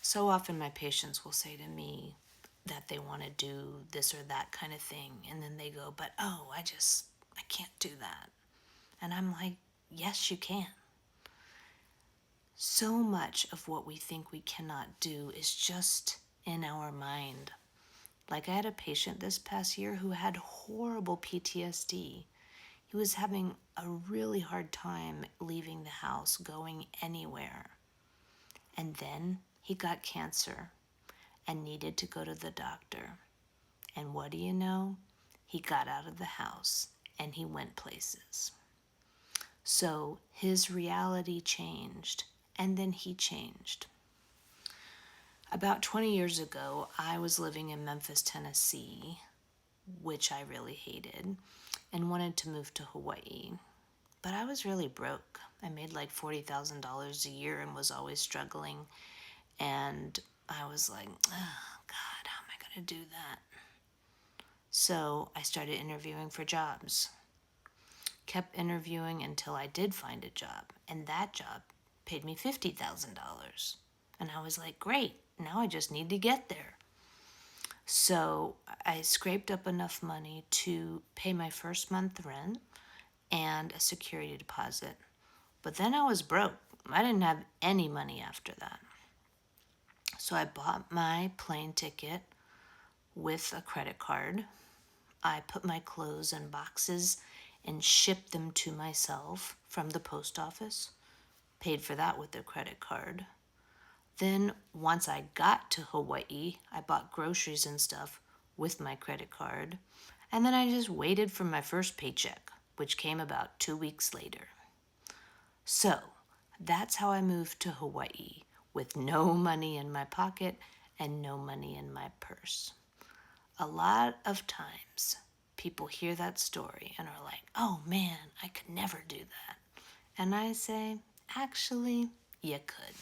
So often my patients will say to me that they want to do this or that kind of thing, and then they go, but oh, I can't do that. And I'm like, yes, you can. So much of what we think we cannot do is just in our mind. Like I had a patient this past year who had horrible PTSD. He was having a really hard time leaving the house, going anywhere. And then he got cancer and needed to go to the doctor. And what do you know? He got out of the house and he went places. So his reality changed, and then he changed. About 20 years ago, I was living in Memphis, Tennessee, which I really hated, and wanted to move to Hawaii. But I was really broke. I made like $40,000 a year and was always struggling. And I was like, oh, God, how am I going to do that? So I started interviewing for jobs. Kept interviewing until I did find a job. And that job paid me $50,000. And I was like, great, now I just need to get there. So I scraped up enough money to pay my first month rent and a security deposit. But then I was broke. I didn't have any money after that. So I bought my plane ticket with a credit card. I put my clothes in boxes and shipped them to myself from the post office. Paid for that with a credit card. Then once I got to Hawaii, I bought groceries and stuff with my credit card. And then I just waited for my first paycheck, which came about 2 weeks later. So that's how I moved to Hawaii with no money in my pocket and no money in my purse. A lot of times people hear that story and are like, oh man, I could never do that. And I say, actually, you could.